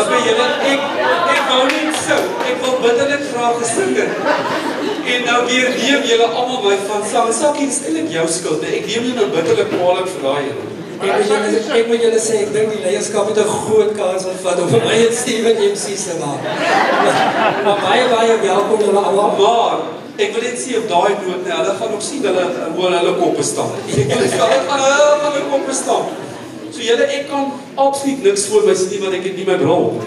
Okay, julle, ek wou net sing. Ek wil bitterlik graag gesing het. En nou weer neem julle almal my van sang. Sakkie, dis eintlik jou skuld. Ek neem julle nou bitterlik kwalijk vir daai julle. Ek moet julle sê, ek dink die leierskap het 'n groot kans gevat om vir my en Steven MC's te maak. Maar baie welkom julle almal. Maar ek wil net sê op daai noot, hulle gaan nog sien hulle koppe staan. Ek wil net hulle gaan hulle koppe staan. So julle, ek kan absoluut niks voor my sien want ek het nie my bril.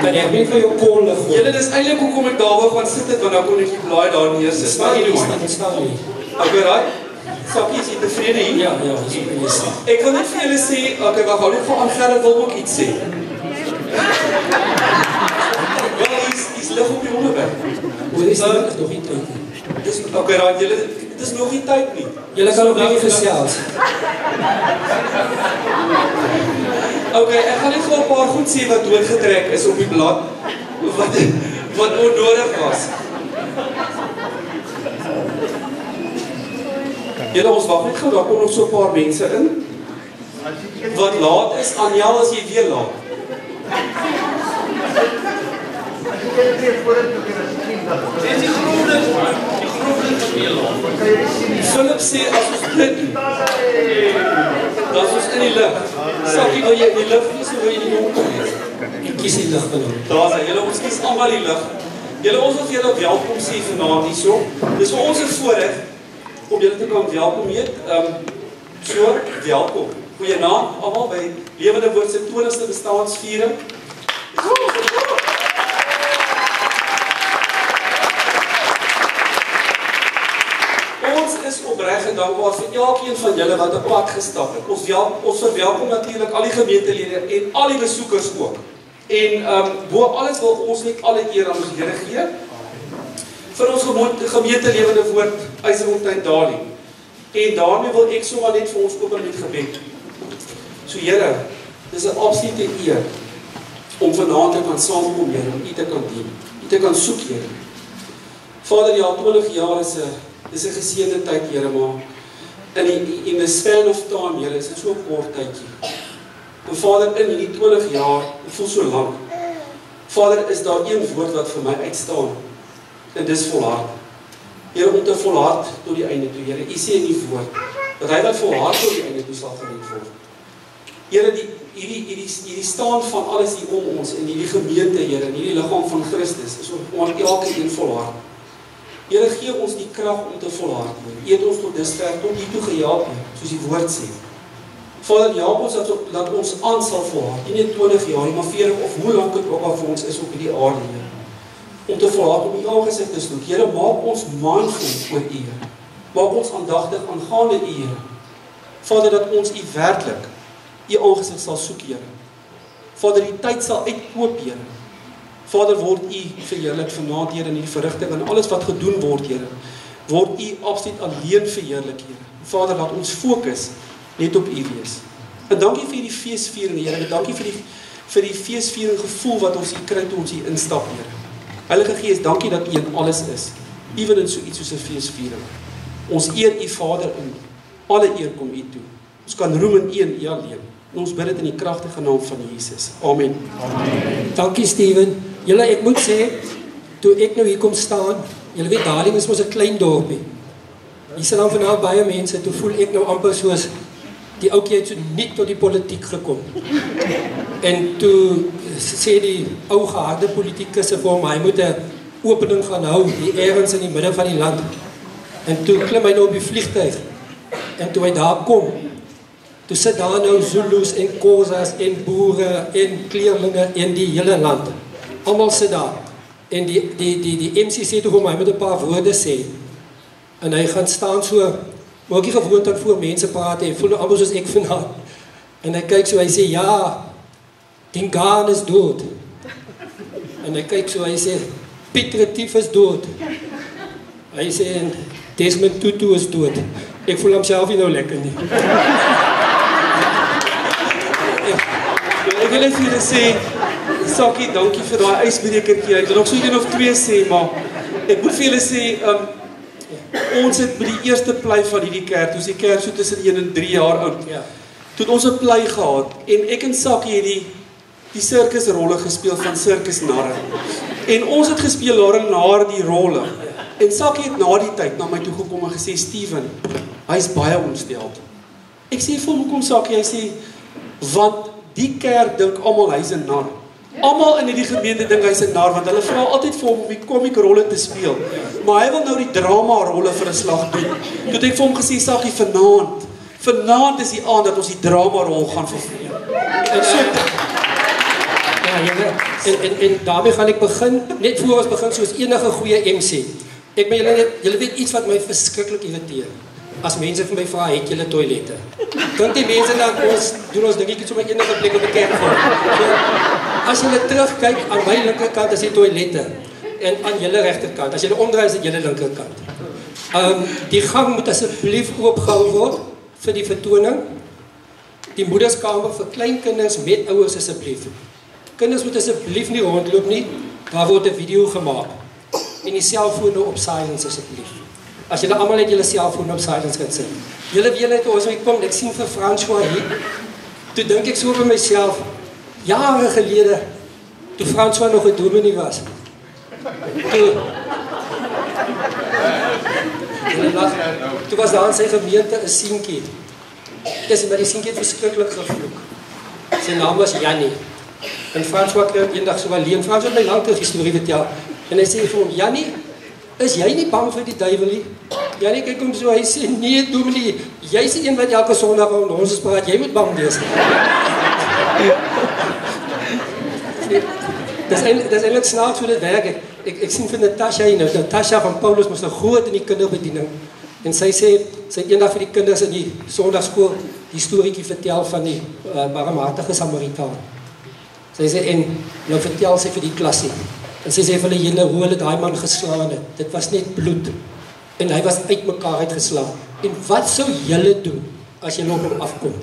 Maar ek weet vir jou kolle goed. Julle, dis eintlik hoekom ek daar wou gaan sit het, want dan kon ek die blaai daar neersit. Maar staan nie. Okay, right? Sakkie, is jy tevrede hier? Ja, is ek nie sê. Ek wil net vir julle sê, okay, wag, hou net vir aan Gerrit wil ook iets sê. Wel, hy's lig op die onderwerp. Hoe is dit nog nie tyd? Okay, right, julle, dit is nog nie tyd nie. Julle kan ook nie gesels. Okay, ek gaan net vir 'n paar goed sê wat doodgetrek is op die blad, wat onnodig was. Julle, ons wag net gou, daar kom nog so 'n paar mense in. Wat laat is, Anjel, as jy weer laat. Philip sê, as ons dit doen, dan is ons in die lig. Sakkie, wil jy in die lig wees, of wil jy die donker wees? Ek kies die lig van hom. Daar is, julle, ons kies allemaal die lig. Julle, ons wil vir julle welkom sê vanaand hier so. Dis vir ons 'n voorreg om julle te kan welkom heet. So, welkom. Goeienaand, allemaal by Lewende Woord se 20ste bestaansviering. Ons is opreg en dankbaar vir elkeen van julle wat 'n pad gestap het. Ons verwelkom natuurlik al die gemeentelede en al die besoekers ook. En bo alles wil ons net alle eer aan ons Here gee. Vir ons gemeente Lewende Woord Eiserfontein Dalie. En daarmee wil ek sommer net vir ons open met gebed. So Here, dis 'n absolute eer om vanaand te kan saamkom, Here, om U te kan dien, U te kan soek, Here. Vader, ja, 20 jaar is 'n geseënde tyd, Here, maar in the span of time, Here, is dit so 'n kort tydjie. En Vader, in hierdie 20 jaar, het voel so lank. Vader, is daar een woord wat vir my uitstaan, en dis volhard. Here, om te volhard tot die einde toe, Here. U sê in die woord, dat hy wat volhard tot die einde toe sal gered word. Here, hierdie staan van alles hier om ons, in hierdie gemeente, Here, in hierdie liggaam van Christus, is om elke een volhard. Here, gee ons die krag om te volhard, Here. U het ons tot dusver tot hier toe gehelp, soos die woord sê. Vader, help ons dat ons aan sal volhard, nie net 20 jaar, maar 40 of hoe lang het ook al vir ons is op die aarde, Here. Om te volhard, om U aangesig te soek. Here, maak ons mindful oor U. Maak ons aandagtig aangaande U, Here. Vader, dat ons U werklik U aangesig sal soek, Here. Vader, die tyd sal uitkoop, Here. Vader, word U verheerlik vanaand, Here, in die verrigting en alles wat gedoen word, Here. Word U absoluut alleen verheerlik, Here. Vader, laat ons fokus net op U wees. En dankie vir die feesviering, Here. En dankie vir die feesviering gevoel wat ons hier kry toe ons hier instap, Here. Heilige Gees, dankie dat U in alles is, ewen in so iets soos 'n feesviering. Ons eer U Vader in, alle eer kom U toe. Ons kan roem in U en U alleen. En ons bid dit in die kragtige naam van Jesus. Amen. Amen. Dankie Steven. Julle, ek moet sê, toe ek nou hier kom staan, julle weet, Dalie is mos 'n klein dorpie. Hier sit dan vanaf baie mense, toe voel ek nou amper soos die ouetjie het so nie tot die politiek gekom. En toe sê die ou geharde politikusse vir hom, hy moet 'n opening gaan hou, hier ergens in die midde van die land. En toe klim hy nou op die vliegtuig. En toe hy daar kom, toe sit daar nou Zulus en Xhosas en boere en kleerlinge in die hele land. Almal sit daar. En die MC sê toe hom, hy moet 'n paar woorde sê. En hy gaan staan so, maar ook nie gewoond aan voor mense praat en voel nou amper soos ek vanaand. En hy kyk so, hy sê, ja, Dingaan is dood. En hy kyk so, hy sê, Piet Retief is dood. Hy sê, en Desmond Tutu is dood. Ek voel homself nie nou lekker nie. Ek wil net vir julle sê, Sakkie, dankie vir daai ysbrekertjie. Ek wil nog so 1 of 2 sê, maar ek moet vir julle sê, ons het by die eerste plei van hierdie kerk, toe is die kerk so tussen 1 en 3 jaar oud. Ja. toe het ons 'n play gehad, en ek en Sakkie het die sirkusrolle gespeel van sirkusnarre. En ons het gespeel daar na die rolle. En Sakkie het na die tyd na my toe gekom en gesê, Steven, hy is baie ontsteld. Ek sê vir hoekom Sakkie, hy sê, want die kerk dink almal hy's 'n nar. Almal in die gemeente dink hy's 'n nar, want hulle vra altyd vir hom om die komiekrolle te speel. Maar hy wil nou die drama-rolle vir 'n slag doen. Toe het ek vir hom gesê, Sakkie, vanaand is die aand dat ons die drama-rol gaan vervul. En so en daarmee gaan ek begin, net voor ons begin, soos enige goeie MC. Ek ben julle weet iets wat my verskriklik irriteer. As mense vir my vra, het julle toilette? Dink die mense dan, ons doen ons dingetjies sommer enige plek op die kerk gaan. So, as julle terugkyk, aan my linkerkant is die toilette. En aan julle regterkant. As julle omdraai, is dit julle linkerkant. Die gang moet asseblief oopgehou word vir die vertoning. Die moederskamer vir kleinkinders met ouers asseblief. Kinders moet asseblief nie rondloop nie, daar word 'n video gemaak. En die selfone op silence asseblief. As julle almal net julle selfone op silence kan sit. Julle weet net ons kom, ek sien vir François hier. Toe dink ek so vir myself, jare gelede, toe François nog 'n dominee was. Toe was daar in sy gemeente 'n seentjie. Dis maar die seentjie het verskriklik gevloek. Sy naam was Jannie. En François kreeg eendag so alleen. François het my lank 'n storie vertel. En hy sê vir hom, Jannie, is jy nie bang vir die duiwel nie? Jannie kyk hom so, hy sê, nee dominee, jy's die een wat elke Sondag aan ons praat, jy moet bang wees. Dis eintlik snaaks hoe dit werk. Ek sien vir Natasha hier nou, Natasha van Paulus was nou groot in die kinderbediening. En sy sê, sy het eendag vir die kinders in die Sondagskool die storieetjie vertel van die barmhartige Samaritaan. Sy sê, en nou vertel sy vir die klasie. En sy sê vir hulle, hoe hulle daai man geslaan het. Dit was net bloed. En hy was uit mekaar uitgeslaan. En wat sou julle doen as julle op hom afkom?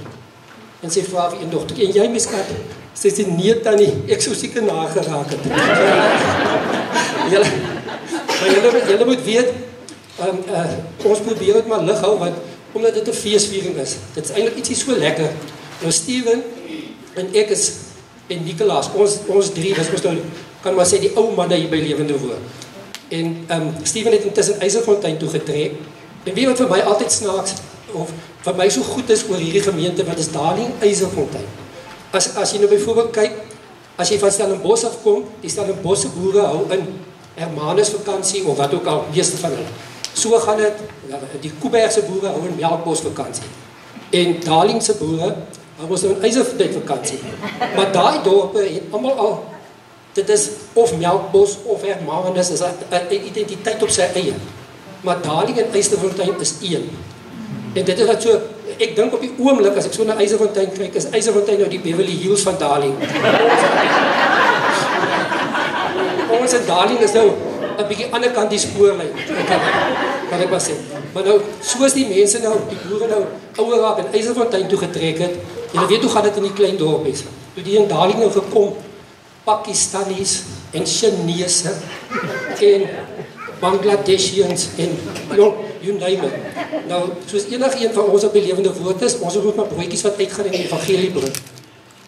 En sy vra vir een dogter, en jy miskat? Sy sê, nee tannie, ek sou seker nageraak het. Julle moet weet, ons probeer het maar lig hou, want omdat dit 'n feesviering is. Dit is eintlik ietsie so lekker. Nou Steven en ek is en Nicolaas, ons drie, dis mos nou, kan maar sê die ou manne hier by Lewende Woord. En Steven het intussen IJzerfontein toe getrek. En weet wat vir my altyd snaaks, of vir my so goed is oor hierdie gemeente, wat is Darling IJzerfontein. As jy nou byvoorbeeld kyk, as jy van Stellenbosch afkom, die Stellenbosse boere hou in Hermanus vakansie, of wat ook al, meeste van hulle. So gaan het, die Koebergse boere hou in Melkbos vakansie. En Darlingse boere hou ons nou in IJzerfontein vakansie. Maar daai dorpe het allemaal al, dit is of Melkbos of Hermanus, is 'n identiteit op sy eie. Maar Darling en IJzerfontein is een. En dit is wat so, ek dink op die oomblik, as ek so na IJzerfontein kyk, is IJzerfontein nou die Beverly Hills van Darling. Ons en Darling is nou 'n bietjie ander kant die spoorlyn, kan ek maar sê. Maar nou, soos die mense nou, die boere nou, ouer raak en IJzerfontein toe getrek het, julle weet hoe gaan dit in die klein dorpies. Toe die in Darling nou gekom, Pakistanis en Chinese en Bangladeshians en you name it. Nou, soos enige een van ons op die Lewende Woord is, ons moet maar broodjies wat uitgaan in die evangelie bring.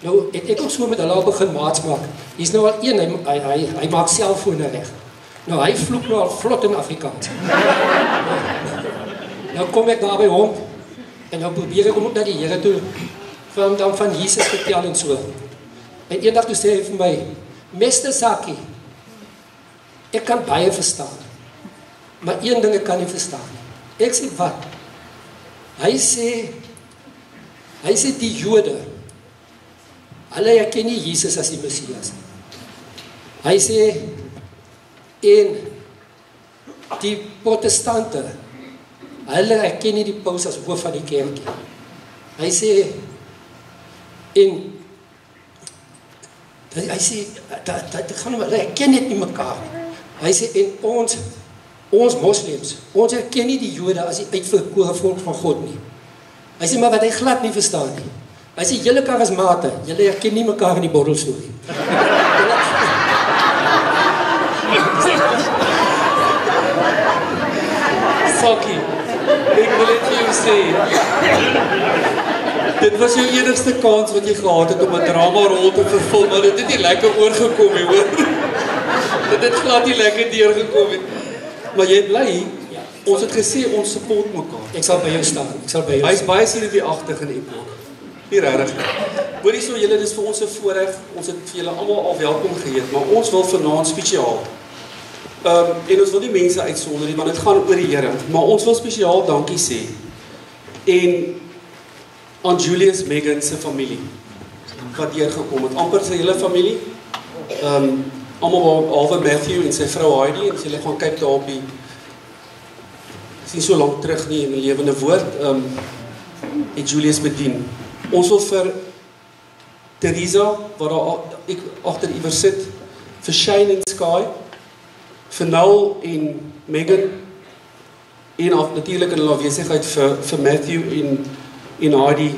Nou, ek ook so met hulle al begin maats maak. Hier is nou al een, hy maak selfone reg. Nou, hy vloek nou al vlot in Afrikaans. Nou kom ek daar by hom, en nou probeer ek om ook na die Here toe, vir hom dan van Jesus vertel en so. En eendag toe sê hy vir my, Meester Sakkie, ek kan baie verstaan, maar een ding ek kan nie verstaan. Ek sê, wat? Hy sê die Jode, hulle herken nie Jesus as die Messias. Hy sê, en die protestante, hulle herken nie die paus as hoof van die kerk. Hy sê, en hy sê, hulle herken net nie mekaar. Hy sê, en ons moslims, ons herken nie die Jode as die uitverkore volk van God nie. Hy sê, maar wat hy glad nie verstaan nie. Hy sê, julle karismate, julle herken nie mekaar in die bordelstorie. Sakkie, ek wil dit vir jou sê. Dit was jou enigste kans wat jy gehad het om 'n dramarol te vervul, maar dit het nie lekker oorgekom nie, hoor. Dit het glad nie lekker deurgekom nie. Maar jy bly, ons het gesê ons support mekaar. Ek sal by jou staan. Ek sal by jou Hy's baie Silvie-agtig in Epok. Nie regtig. Hoorie so julle, dis vir ons 'n voorreg. Ons het vir julle almal al welkom geheet, maar ons wil vanaand spesiaal. En ons wil nie mense uitsonder nie, want dit gaan oor die Here, maar ons wil spesiaal dankie sê. En aan Julius Megan se familie wat hier gekom het, amper sy hele familie. Almal behalwe Matthew en sy vrou Heidi, en as julle gaan kyk daar op die is nie so lank terug nie in die lewende woord, het Julius bedien. Ons wil vir Teresa, wat daar ek agter iewers sit, vir Shane en Sky, vir Noel en Megan, en natuurlik in hulle afwesigheid vir Matthew en Heidi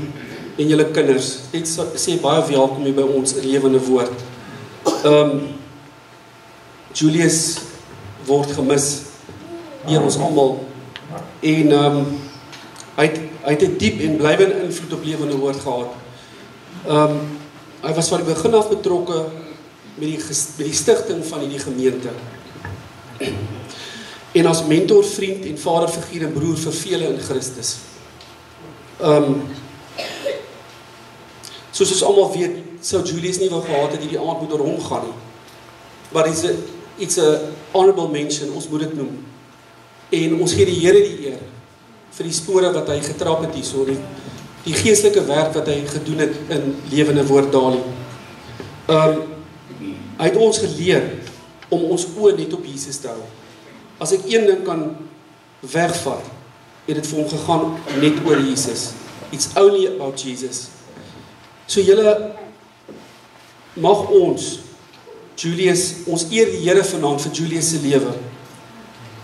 en julle kinders. Net sê baie welkom hier by ons in lewende woord. Julius word gemis deur ons almal. En hy het 'n diep en blywende invloed op lewende woord gehad. Hy was van die begin af betrokke met die stigting van hierdie gemeente. En as mentor, vriend en vaderfiguur en broer vir vele in Christus. Soos ons almal weet, sou Julius nie wou gehad het hierdie aand moet oor hom gaan nie. Maar it's a honorable mention, ons moet dit noem. En ons gee die Here die eer vir die spore wat hy getrap het hierso, die geestelike werk wat hy gedoen het in lewende woord Dalie. Hy het ons geleer om ons oë net op Jesus te hou. As ek een ding kan wegvat, het dit vir hom gegaan net oor Jesus. It's only about Jesus. So julle mag ons Julius, ons eer die Here vanaand vir Julius se lewe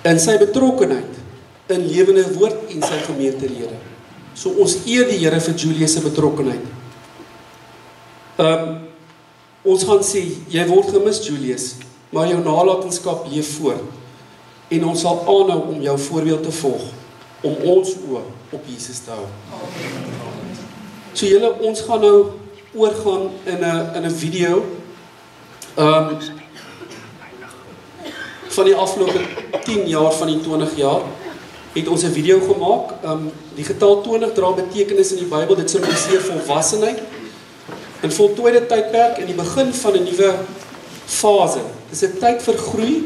in sy betrokkenheid in lewende woord en sy gemeentelede. So ons eer die Here vir Julius se betrokkenheid. Ons gaan sê, jy word gemis Julius, maar jou nalatenskap leef voort. En ons sal aanhou om jou voorbeeld te volg, om ons oë op Jesus te hou. So julle, ons gaan nou oorgaan in 'n video van die afgelope 10 jaar van die 20 jaar het ons 'n video gemaak. Die getal 20 dra betekenis in die Bybel, dit simboliseer volwassenheid, 'n voltooide tydperk en die begin van 'n nuwe fase. Dis 'n tyd vir groei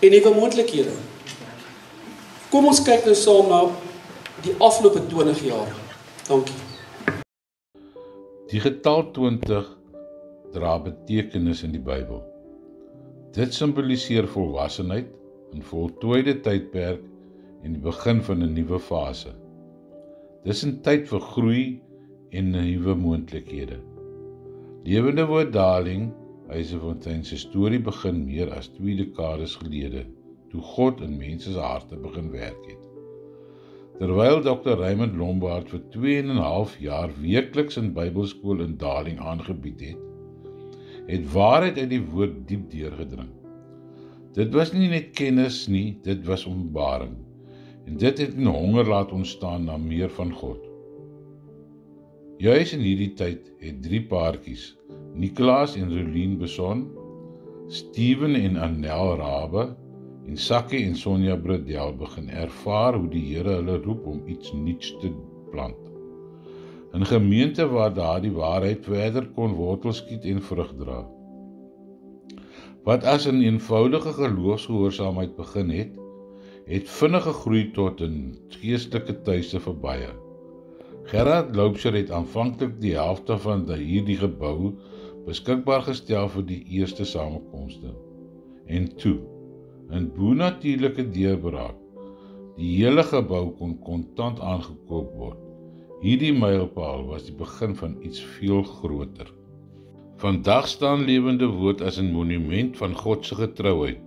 en nuwe moontlikhede. Kom ons kyk nou saam na die afgelope 20 jaar. Dankie. Die getal 20 dra betekenis in die Bybel. Dit simboliseer volwassenheid, 'n voltooide tydperk en die begin van 'n nuwe fase. Dis 'n tyd vir groei en nuwe moontlikhede. Lewende woord Daling, Eisefontein se storie begin meer as 2 dekades gelede, toe God in mense se harte begin werk het. Terwyl Dr. Raymond Lombard vir 2,5 jaar weekliks in Bybelskool in Daling aangebied het waarheid uit die woord diep deurgedring. Dit was nie net kennis nie, dit was openbaring. En dit het 'n honger laat ontstaan na meer van God. Juis in hierdie tyd het 3 paartjies, Nicolaas en Rolien Beson, Steven en Annel Rabe, en Sakkie en Sonja Bradel begin ervaar hoe die Here hulle roep om iets nuuts te plant. 'n gemeente waar daardie waarheid verder kon wortel skiet en vrug dra. Wat as 'n eenvoudige geloofsgehoorsaamheid begin het vinnig gegroei tot 'n geestelike tuiste vir baie. Gerard Loubser het aanvanklik die helfte van hierdie gebou beskikbaar gestel vir die eerste samekomste. En toe, 'n bonatuurlike deurbraak, die hele gebou kon kontant aangekoop word. Hierdie mylpaal was die begin van iets veel groter. Vandag staan lewende woord as 'n monument van God se getrouheid.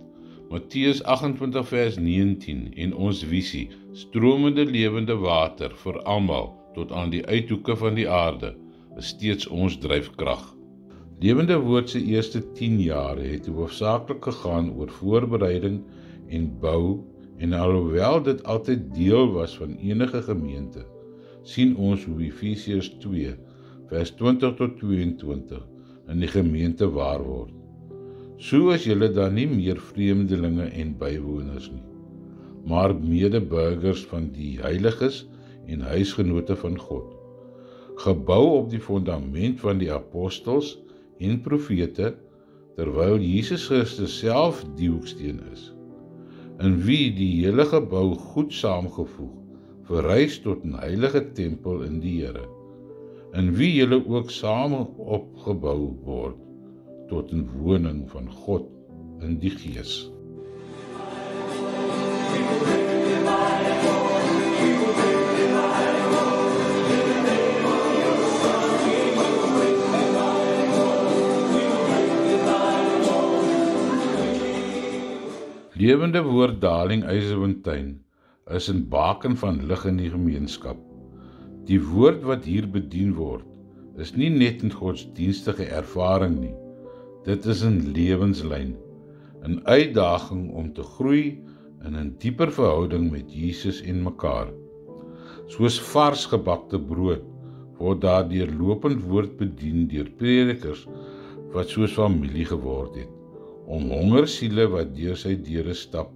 Matteus 28 vers 19 en ons visie, stromende lewende water vir almal tot aan die uithoeke van die aarde, is steeds ons dryfkrag. Lewende woord se eerste 10 jaar het hoofsaaklik gegaan oor voorbereiding en bou, en alhoewel dit altyd deel was van enige gemeente, sien ons hoe Efesiërs 2 vers 20 tot 22 in die gemeente waar word. So is julle dan nie meer vreemdelinge en bywoners nie, maar medeburgers van die heiliges en huisgenote van God, gebou op die fundament van die apostels en profete, terwyl Jesus Christus self die hoeksteen is, in wie die hele gebou goed saamgevoeg, verrys tot 'n heilige tempel in die Here, in wie julle ook saam opgebou word, tot 'n woning van God in die Gees. Lewende Woord Darling Eisefontein is 'n baken van lig in die gemeenskap. Die woord wat hier bedien word, is nie net 'n godsdienstige ervaring nie. Dit is 'n lewenslyn, 'n uitdaging om te groei in 'n dieper verhouding met Jesus en mekaar. Soos vars gebakte brood word daar deurlopend woord bedien deur predikers wat soos familie geword het, om honger siele wat deur sy deure stap,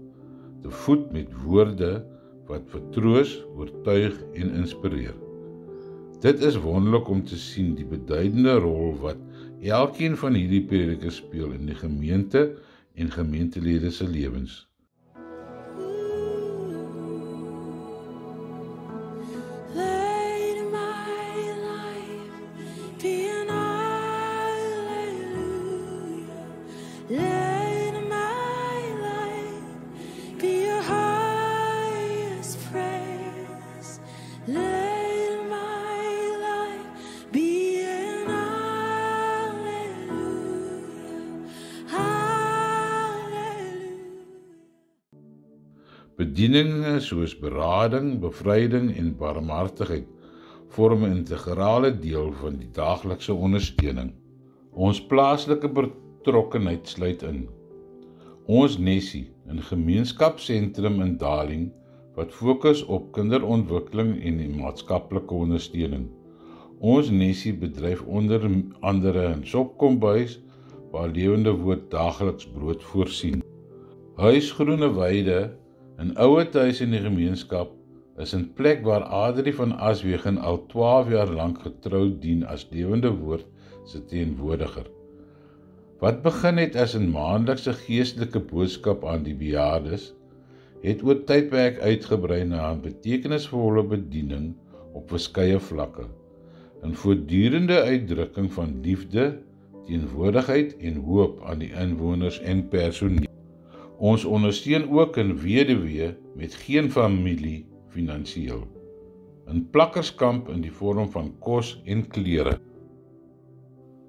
te voed met woorde wat vertroos, oortuig en inspireer. Dit is wonderlik om te sien die beduidende rol wat elkeen van hierdie predikers speel in die gemeente en gemeentelede se lewens. Bedieninge soos berading, bevryding en barmhartigheid vorm 'n integrale deel van die daaglikse ondersteuning. Ons plaaslike betrokkenheid sluit in ons Nessie, 'n gemeenskapsentrum in Darling wat fokus op kinderontwikkeling en die maatskaplike ondersteuning. Ons Nessie bedryf onder andere 'n sopkombuis waar Lewende Woord daagliks brood voorsien. Huis Groene Weide, 'n ouer tuis in die gemeenskap, is 'n plek waar Adrie van Aswegen al 12 jaar lank getrou dien as Lewende Woord se teenwoordiger. Wat begin het as 'n maandelikse geestelike boodskap aan die bejaardes, het oor tydperk uitgebrei na 'n betekenisvolle bediening op verskeie vlakke, 'n voortdurende uitdrukking van liefde, teenwoordigheid en hoop aan die inwoners en personeel. Ons ondersteun ook 'n weduwee met geen familie finansiëel, 'n plakkerskamp in die vorm van kos en klere.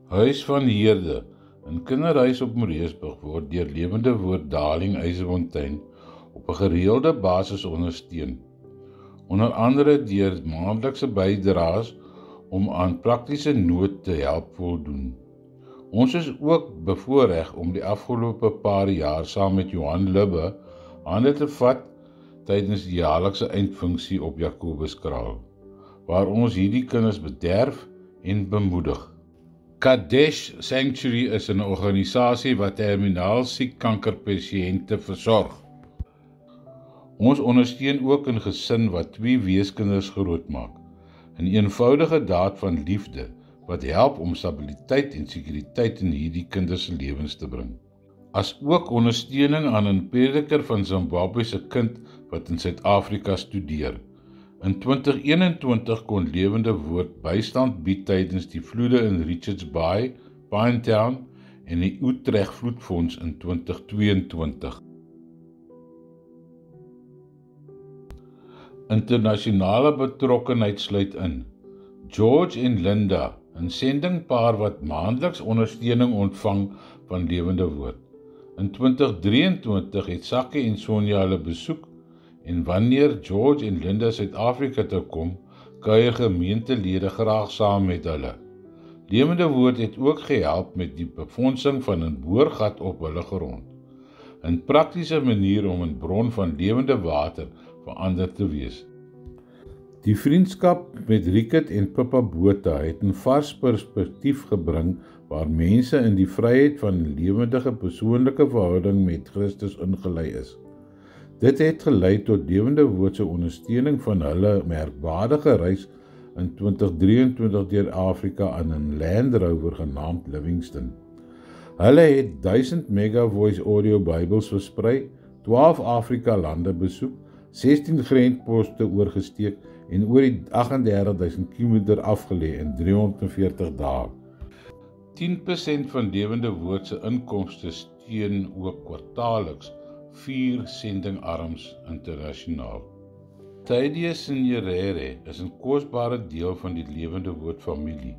Huis van Heerde, 'n kinderhuis op Moreesburg, word deur Lewende Woord Darling Eisefontein op 'n gereelde basis ondersteun, onder andere deur maandelikse bydraes om aan praktiese nood te help voldoen. Ons is ook bevoorreg om die afgelope paar jaar saam met Johan Lubbe hande te vat tydens die jaarlikse eindfunksie op Jakobuskraal, waar ons hierdie kinders bederf en bemoedig. Kadesh Sanctuary is 'n organisasie wat terminaal siek kankerpasiënte versorg. Ons ondersteun ook 'n gesin wat 2 weeskinders grootmaak, 'n eenvoudige daad van liefde wat help om stabiliteit en sekuriteit in hierdie kinders se lewens te bring. As ook ondersteuning aan 'n prediker van Zimbabwe se kind wat in Suid-Afrika studeer. In 2021 kon Lewende Woord bystand bied tydens die vloede in Richards Bay, Pinetown en die Utrecht Vloedfonds in 2022. Internasionale betrokkenheid sluit in George en Linda, 'n sendingpaar wat maandeliks ondersteuning ontvang van Lewende Woord. In 2023 het Sakkie en Sonja hulle besoek en wanneer George en Linda Suid-Afrika toe kom, kuier gemeentelede graag saam met hulle. Lewende Woord het ook gehelp met die befondsing van 'n boorgat op hulle grond, 'n praktiese manier om 'n bron van lewende water vir ander te wees. Die vriendskap met Rieket en Pippa Botha het 'n vars perspektief gebring waar mense in die vryheid van 'n lewendige persoonlike verhouding met Christus ingelei is. Dit het gelei tot Lewende Woord se ondersteuning van hulle merkwaardige reis in 2023 deur Afrika aan 'n Land Rover genaamd Livingston. Hulle het 1000 Mega Voice Audio Bybels versprei, 12 Afrika lande besoek, 16 grensposte oorgesteek en oor die 38.000 km afgelê in 340 dae. 10% van Lewende Woord se inkomste steun ook kwartaalliks 4 sendingarms internasionaal. Thaddeus Nyerere is 'n kosbare deel van die Lewende Woord familie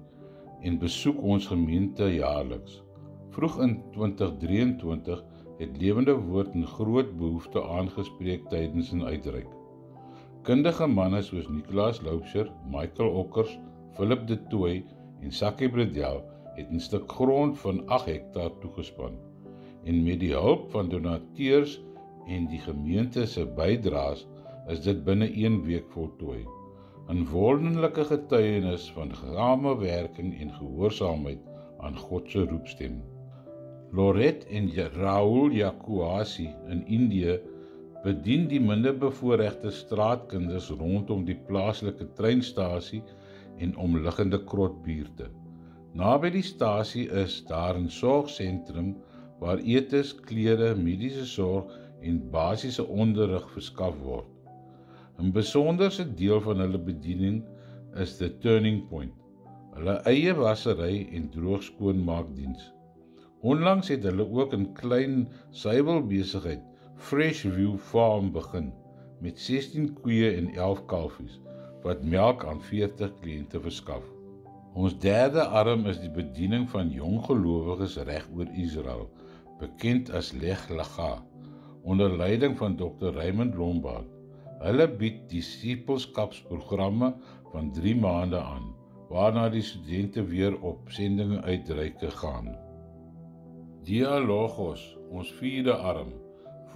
en besoek ons gemeente jaarliks. Vroeg in 2023 het Lewende Woord 'n groot behoefte aangespreek tydens 'n uitreik. Kundige manne soos Nicolaas Loubser, Michael Okkers, Philip de Tooy en Sakkie Bredel het 'n stuk grond van 8 hektaar toegespan en met die hulp van donateurs en die gemeente se bydraes is dit binne 1 week voltooi. 'n wonderlike getuienis van samewerking en gehoorsaamheid aan God se roepstem. Lorette en Rahul Yakuasi in Indië bedien die minderbevoorregte straatkinders rondom die plaaslike treinstasie en omliggende krotbuurte. Naby die stasie is daar 'n sorgsentrum waar etes, klere, mediese sorg en basiese onderrig verskaf word. 'n besonderse deel van hulle bediening is The Turning Point, hulle eie wassery en droogskoonmaakdiens. Onlangs het hulle ook 'n klein suiwelbesigheid, Freshview Farm, begin met 16 koeie en 11 kalfies wat melk aan 40 kliënte verskaf. Ons derde arm is die bediening van jong gelowiges reg oor Israel, bekend as Lech Lecha, onder leiding van Dr. Raymond Lombard. Hulle bied disipelskapsprogramme van 3 maande aan, waarna die studente weer op sendinge uitreike gaan. Dialogos, ons vierde arm,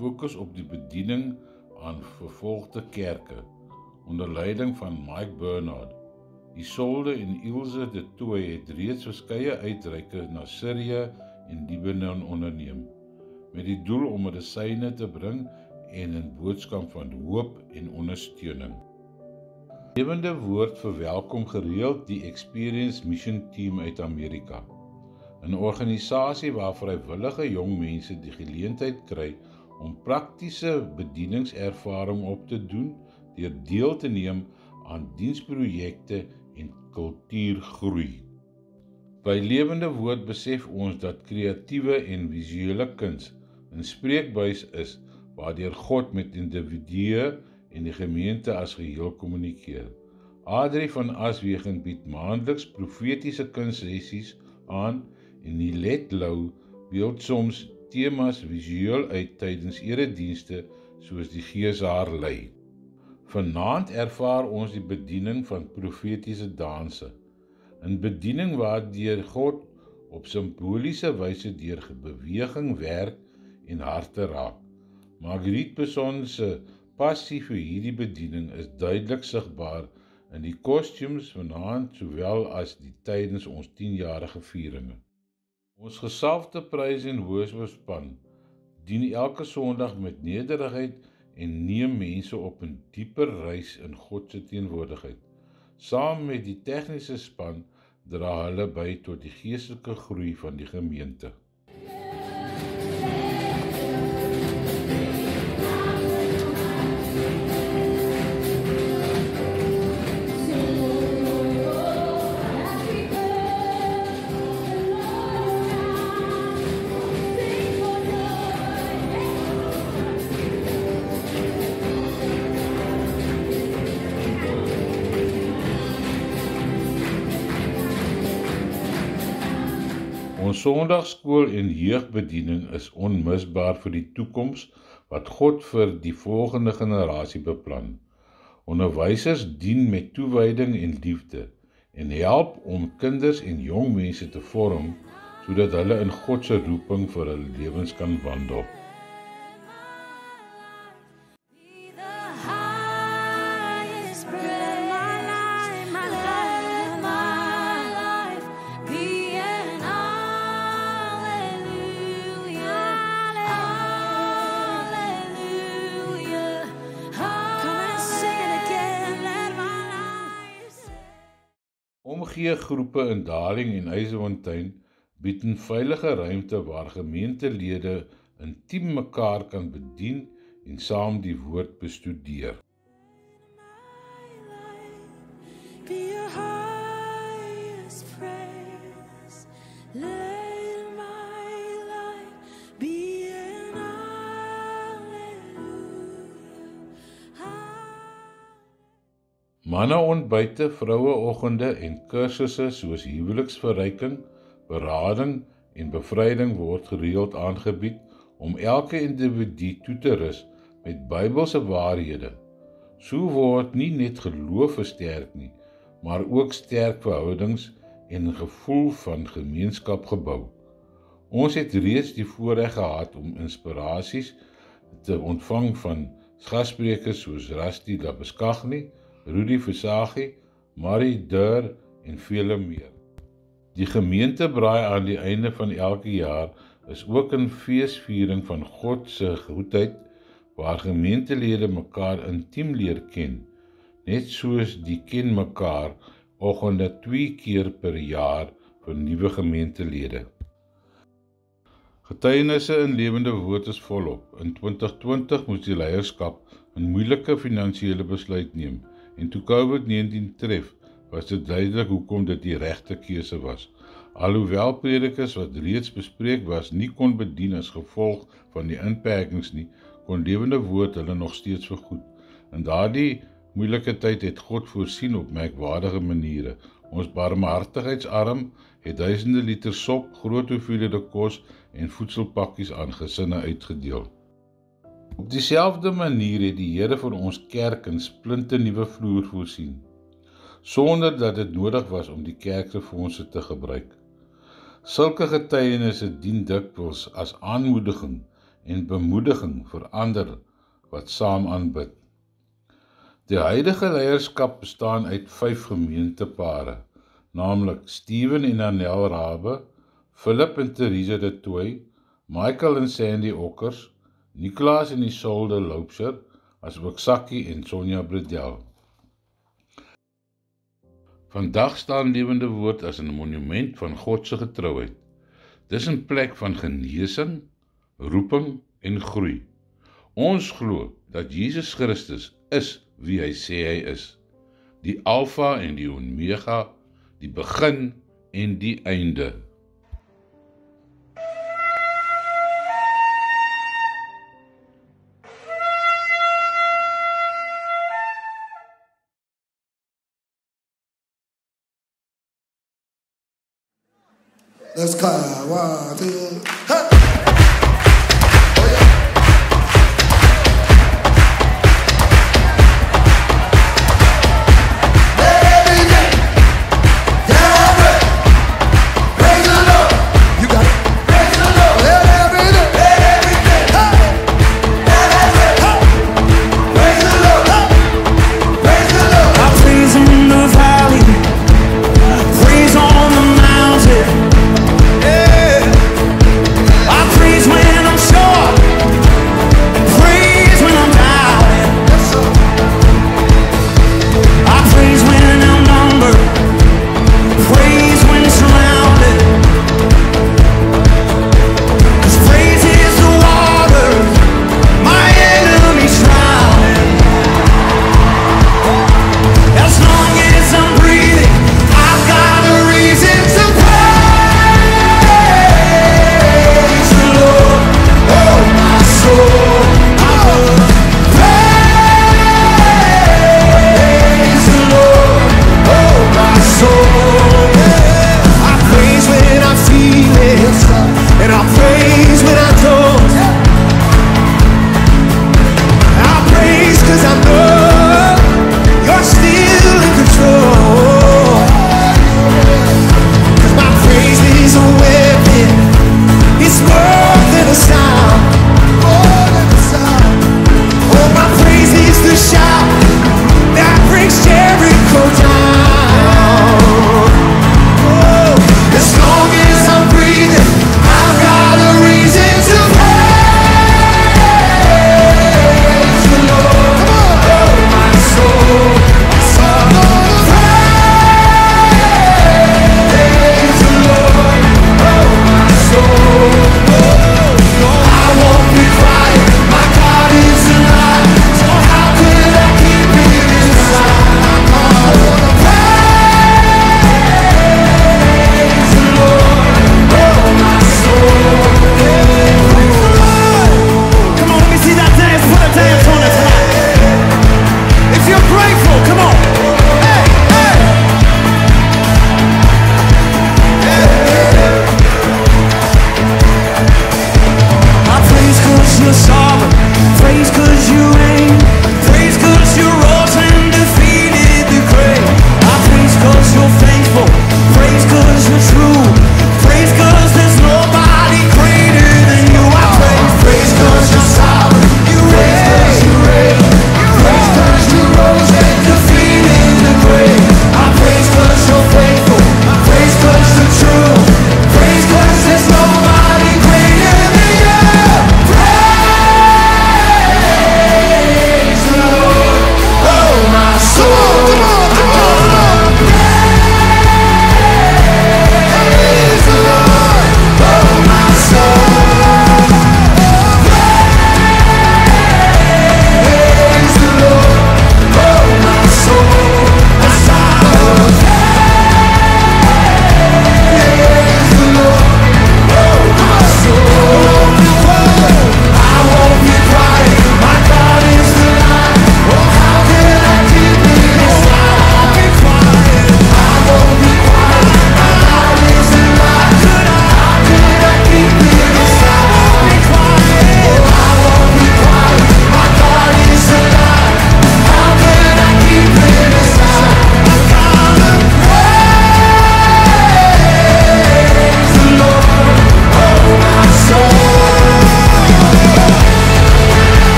fokus op die bediening aan vervolgde kerke, onder leiding van Mike Bernard. Isolde en Ilse de Tooy het reeds verskeie uitreike na Sirië en Libanon onderneem, met die doel om medisyne te bring en 'n boodskap van hoop en ondersteuning. Lewende Woord verwelkom gereeld die Experience Mission Team uit Amerika, 'n organisasie waar vrywillige jong mense die geleentheid kry om praktiese bedieningservaring op te doen deur deel te neem aan diensprojekte en kultuurgroei. By Lewende Woord besef ons dat kreatiewe en visuele kuns 'n spreekbuis is waardeur God met individue en die gemeente as geheel kommunikeer. Adrie van Aswegen bied maandeliks profetiese kunstsessies aan en Nilet Lou beeld soms temas visueel uit tydens eredienste soos die Gees haar lei. Vanaand ervaar ons die bediening van profetiese danse, 'n bediening waardeur God op simboliese wyse deur beweging werk en harte raak. Marguerite Besson se passie vir hierdie bediening is duidelik sigbaar in die kostuums vanaand sowel as die tydens ons 10-jarige vieringe. Ons gesalfde prys en worshipspan dien elke Sondag met nederigheid en neem mense op 'n dieper reis in God se teenwoordigheid. Saam met die tegniese span dra hulle by tot die geestelike groei van die gemeente. Ons Sondagskool en jeugbediening is onmisbaar vir die toekoms wat God vir die volgende generasie beplan. Onderwysers dien met toewyding en liefde en help om kinders en jong mense te vorm sodat hulle in God se roeping vir hulle lewens kan wandel. Be the highest praise. omgee-groepe in Darling en Eisefontein bied 'n veilige ruimte waar gemeentelede intiem mekaar kan bedien en saam die woord bestudeer. Be your highest praise. Let my life be an hallelujah. Manne ontbyte, vroueoggende en kursusse soos huweliksverryking, berading en bevryding word gereeld aangebied om elke individu toe te rus met Bybelse waarhede. So word nie net geloof versterk nie, maar ook sterk verhoudings en 'n gevoel van gemeenskap gebou. Ons het reeds die voorreg gehad om inspirasies te ontvang van gassprekers soos Rusty Labuschagne, Rudy Versaghi, Marie Durr en vele meer. Die gemeentebraai aan die einde van elke jaar is ook 'n feesviering van God se goedheid, waar gemeentelede mekaar intiem leer ken, net soos die ken mekaar oggende 2 keer per jaar vir nuwe gemeentelede. Getuienisse in Lewende Woord is volop. In 2020 moes die leierskap 'n moeilike finansiële besluit neem en toe COVID-19 tref, was dit duidelik hoekom dit die regte keuse was. Alhoewel predikers wat reeds bespreek was nie kon bedien as gevolg van die inperkings nie, kon Lewende Woord hulle nog steeds vergoed. In daardie moeilike tyd het God voorsien op merkwaardige maniere. Ons barmhartigheidsarm het duisende liter sop, groot hoeveelhede kos en voedselpakkies aan gesinne uitgedeel. Op dieselfde manier het die Here vir ons kerk 'n splinternuwe vloer voorsien, sonder dat dit nodig was om die kerk se fondse te gebruik. Sulke getuienisse dien dikwels as aanmoediging en bemoediging vir ander wat saam aanbid. Die huidige leierskap bestaan uit 5 gemeentepare, naamlik Steven en Annel Rabbe, Philip en Theresa de Tooy, Michael en Sandy Okkers, Nicholas en Isolde Loubser, asook Sakkie en Sonja Bredel. Vandag staan Lewende Woord as 'n monument van God se getrouheid. Dis 'n plek van genesing, roeping en groei. Ons glo dat Jesus Christus is wie hy sê hy is, die Alfa en die Omega, die begin en die einde. Let's clap. 1, 2, hey!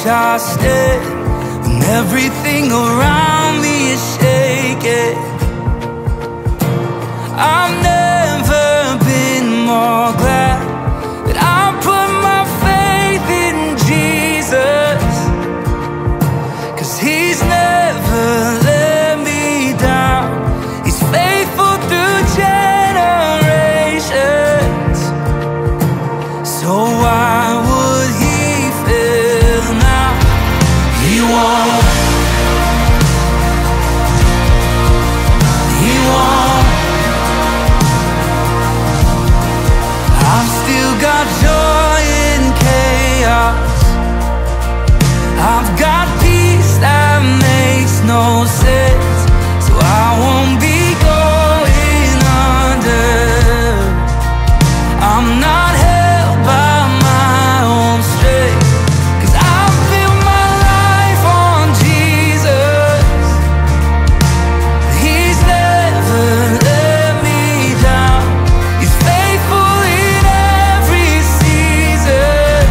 I stand when everything around me is shaking. I've never been more glad that I put my faith in Jesus, 'cause He's never let me down. He's faithful through generations. So why would He fail now? He won't. He won't. I've still got joy in chaos. I've got peace that makes no sense. So I won't be going under. I'm not held by my own strength, 'cause I've built my life on Jesus. He's never let me down. He's faithful in every season.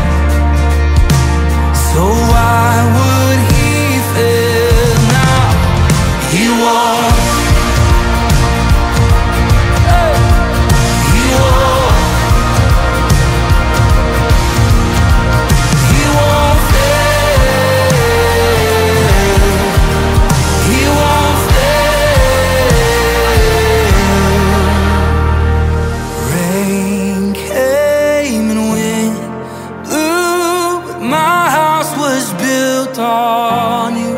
So why would He fail now? He won't. He won't. He won't fail. He won't fail. Rain came and wind blew, but my house was built on you.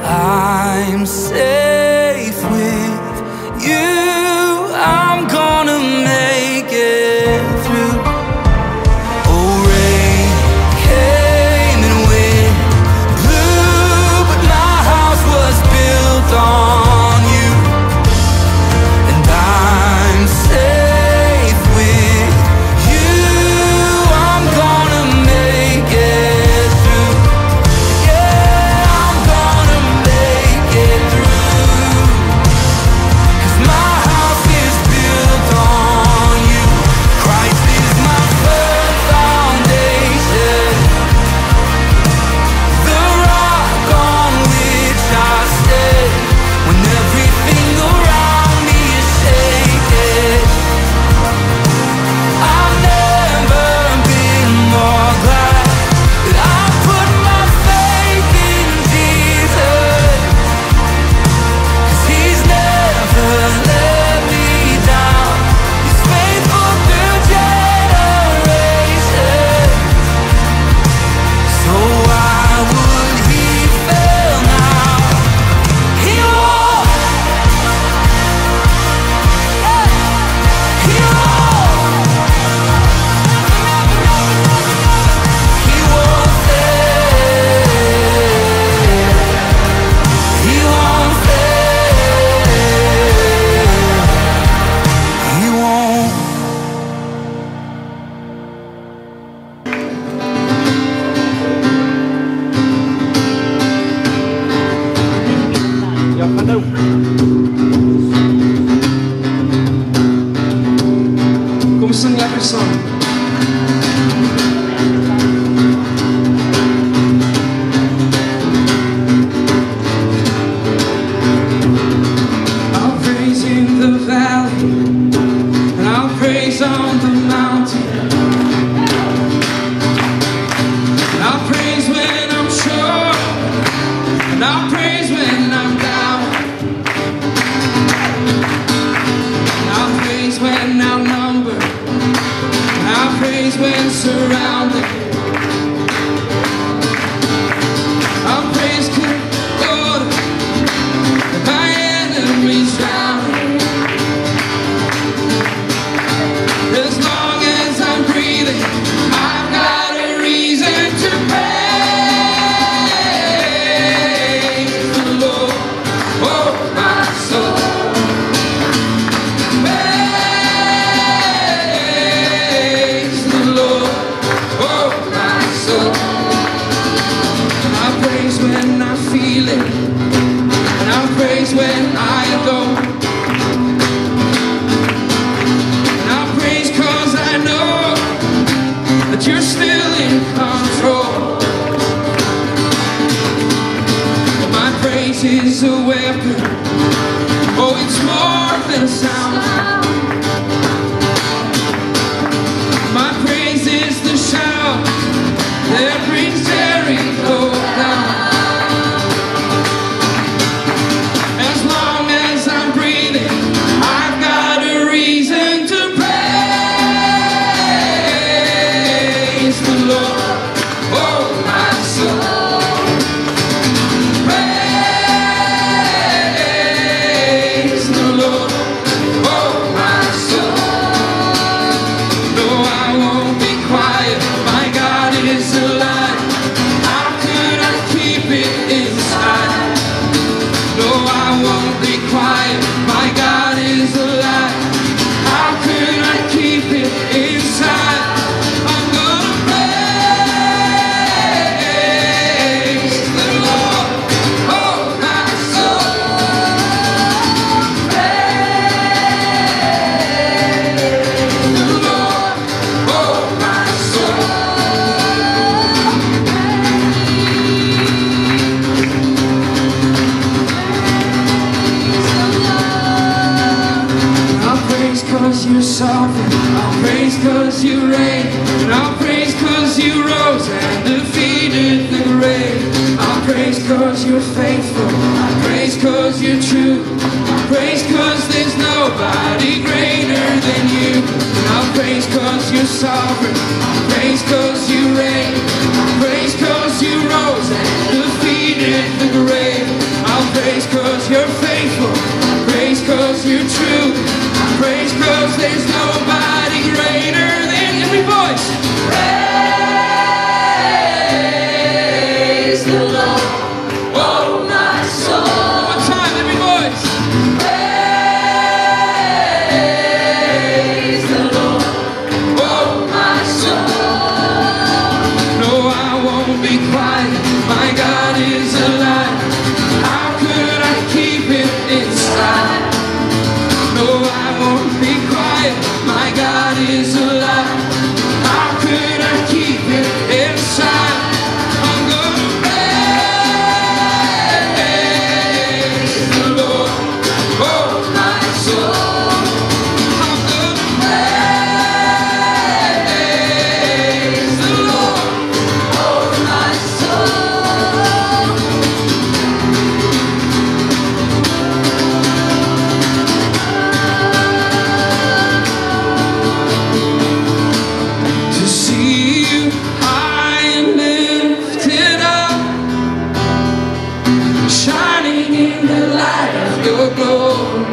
I'm safe with you. I'm gonna make it through. Oh, rain came and wind blew, but my house was built on you. And I'm safe with you. I'm gonna make it through. Yeah, I'm gonna make it through. 'Cause my house is built on you. Christ is my firm foundation, the rock on which I stand. When everything around me is shaking, I've never been more glad that I put my faith in Jesus, 'cause He's never let me down. He's faithful through generations. So why would He fail now? He won't. He won't. He won't fail. He won't fail. He won't. Kom sing lekker saam. I'll praise in the valley, and I'll praise on the mountain. And I'll praise when I'm sure, and I'll praise when I'm down. And I'll praise when outnumbered, and I'll praise when surrounded. I'll praise good Lord, and my enemies drowning. As long as I'm breathing, I've got a reason to praise the Lord. Oh, my soul. Praise the Lord. Oh, my soul. I praise when I feel it, and I praise when I don't. And I praise 'cause I know that You're still in control. is a weapon. Oh, it's more than a sound. My praise is the shout that brings Jericho down. As long as I'm breathing, I've got a reason to praise the Lord. Oh, my soul, praise the Lord. Oh, my soul. No, I won't be quiet. My God is alive. How could I keep it inside? No, I won't be quiet. My God is alive. How could I keep it inside? I'm gonna praise the Lord. Oh, my soul. Praise the Lord. Oh, my soul. I'll praise cause you're sovereign. I'll praise cause you reign. And I'll praise cause you rose and defeated the grave. I'll praise cause you're faithful. I'll praise cause you're true. I'll praise cause there's nobody greater than you. And I'll praise cause you're sovereign. I'll praise cause you reign. I'll praise cause you rose and defeated the grave. I'll praise cause you're faithful. I'll praise cause you're true. I'll praise cause there's nobody greater than every voice. Praise the Lord. Oh, my soul. One more time, every voice. Praise the Lord. Oh, my soul. No, I won't be quiet. My God is alive. How could I keep it inside? No, I won't be quiet. My God is alive. How could I keep it inside? I'm gonna praise the Lord. Oh, my soul. I'm gonna praise the Lord. Oh, my soul. To see you high and lifted up, shining in the light of your glory.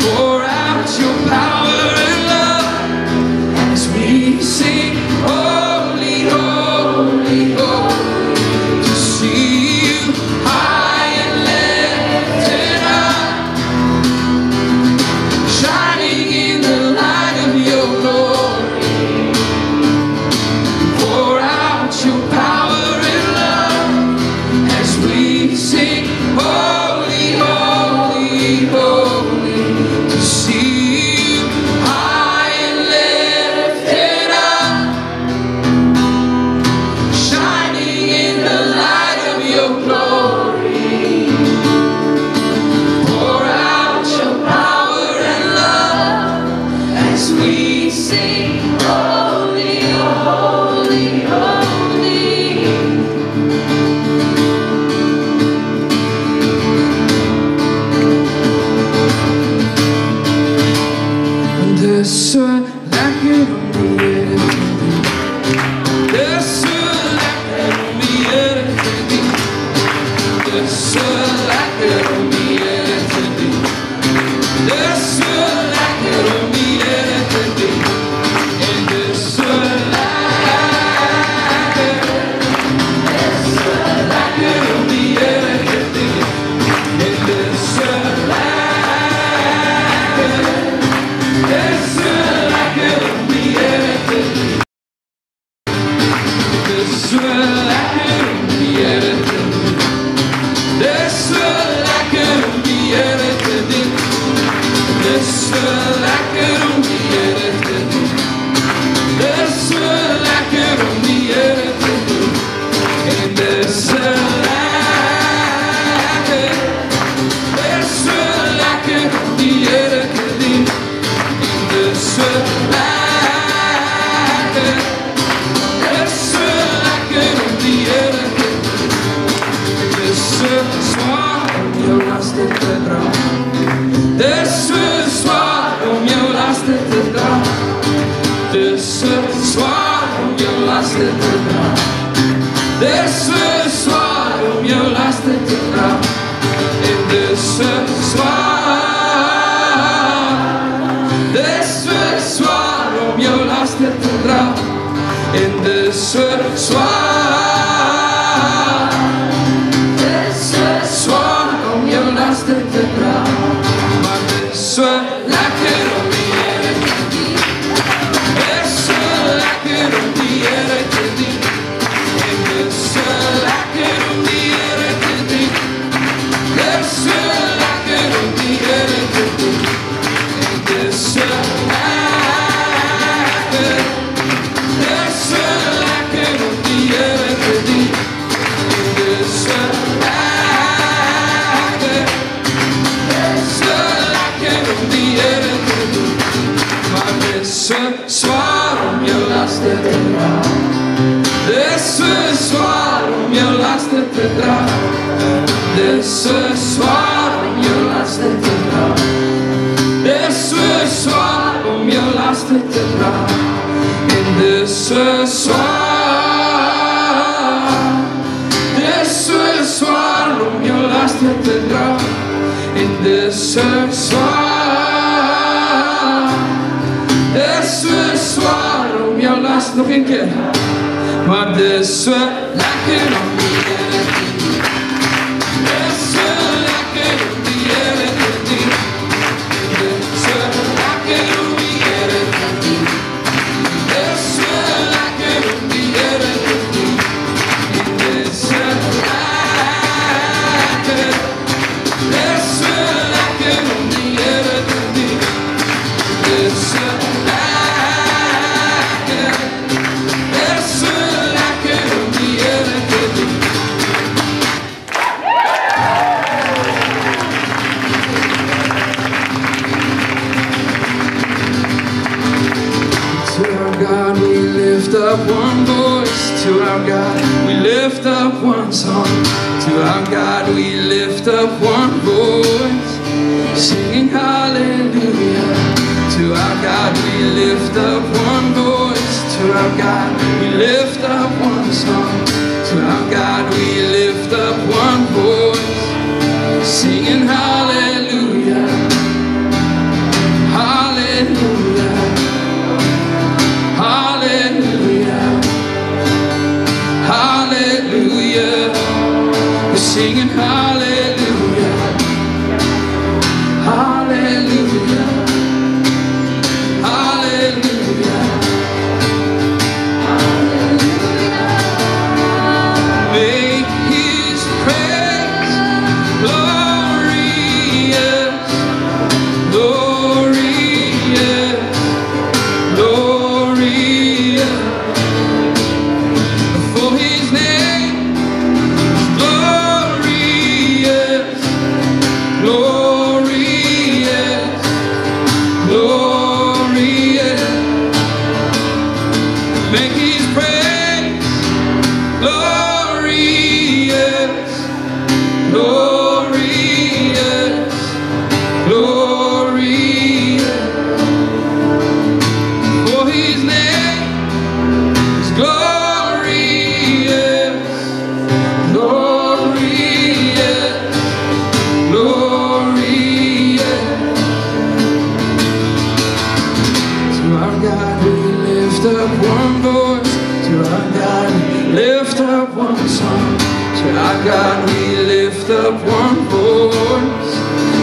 Pour out your power and love as we sing, holy, holy, holy. To see you high and lifted up, shining in the light of your glory. Pour out your power and love as we sing, holy, holy, holy. To see you high and lifted up, shining in the light of your glory. Pour out your power and love as we sing, holy, holy, holy. And there's so like it on the earth. There's so like it on the earth. There's so like it on the earth. There's so like it on the earth. And there's so like it. There's so like it on the earth. And there's so like it. There's so like it on the earth. There's so like it on the earth. There's so like it on the earth. There's so like it on the earth. There's so like it on the earth. And there's so like dis is swaar om jou laste te dra. Dis is swaar om jou laste te dra. En dis is swaar. Dis is swaar om jou laste te dra. En dis is swaar. Dis is swaar om jou las nog een keer. Maar dis so lekker om die Here te dien. Dis so lekker om die Here te dien. Dis so lekker om die Here te dien. Dis so lekker om die Here te dien. Dis so lekker. Dis so lekker om die Here te dien. Dis so up one voice to our God, we lift up one song. To our God we lift up one voice, singing hallelujah. To our God we lift up one voice. To our God we lift up one song. To our God we lift up one voice, singing hallelujah. Hallelujah. Hallelujah, hallelujah, we're singing hallelujah, hallelujah, hallelujah, hallelujah. Make His praise glorious, glorious, glorious. For His name is glorious, glorious, glorious. Make His praise glorious, glorious, glorious. For His name is glorious, glorious, glorious. To our God we lift up one voice. To our God we lift up one song. To our God we lift up one voice,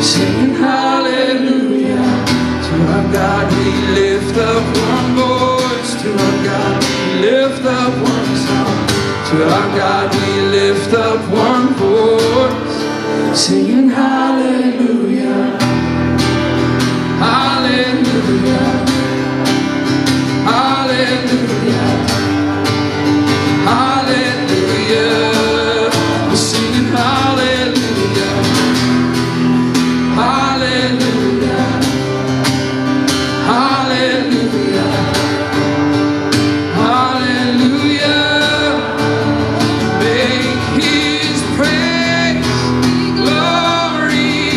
singing hallelujah. To our God we lift up one voice. To our God we lift up one song. To our God we lift up one voice, singing hallelujah. Hallelujah. Hallelujah. Hallelujah. We're singing hallelujah. Hallelujah. Hallelujah. Hallelujah. Make His praise glorious.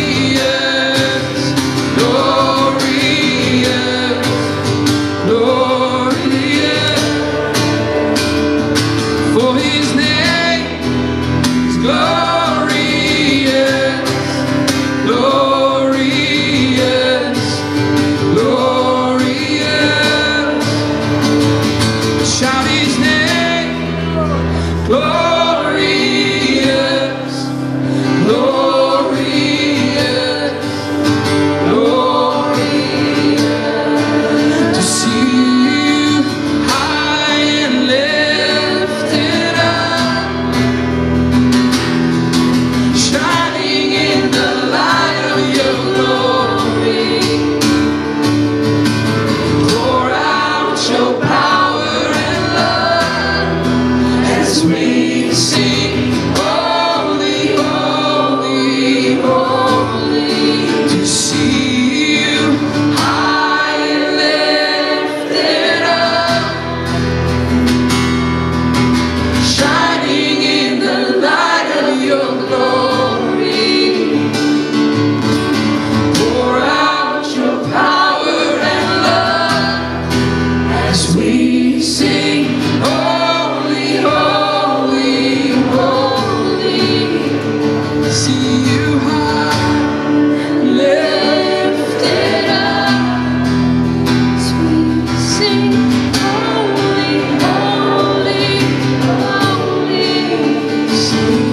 you high, lifted up, as we sing, holy, holy, holy, sing.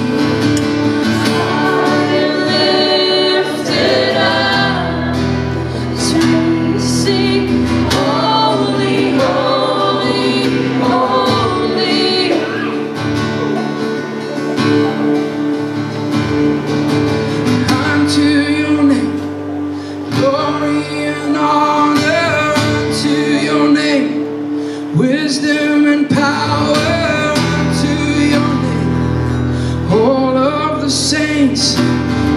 High and lifted up, as we sing, holy, holy, holy. Unto your name, glory and honor. Unto your name, wisdom and power. Unto your name, all of the saints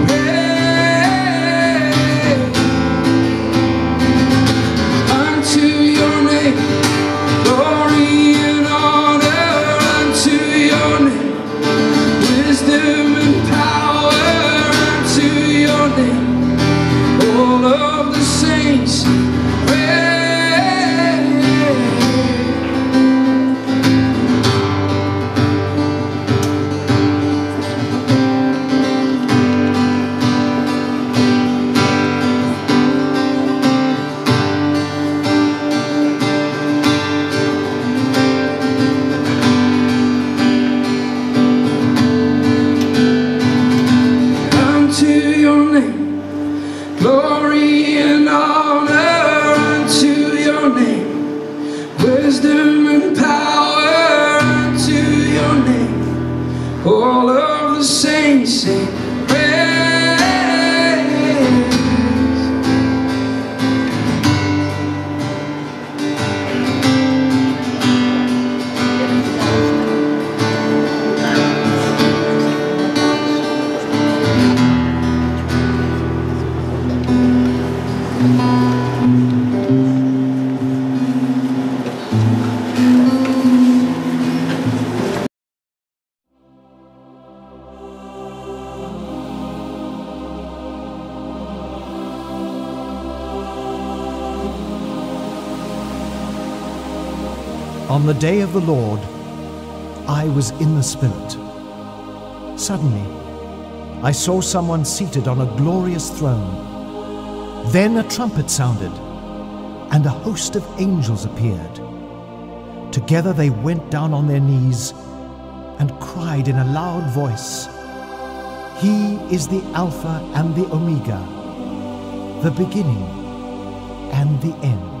pray. Unto your name, glory and honor. Unto your name, wisdom and power. Unto your name, all of the saints pray. Unto your name, glory and honor. Unto your name, wisdom and power. Unto your name, all of the saints say praise. On the day of the Lord, I was in the Spirit. Suddenly, I saw someone seated on a glorious throne. Then a trumpet sounded, and a host of angels appeared. Together they went down on their knees and cried in a loud voice, "He is the Alpha and the Omega, the beginning and the end,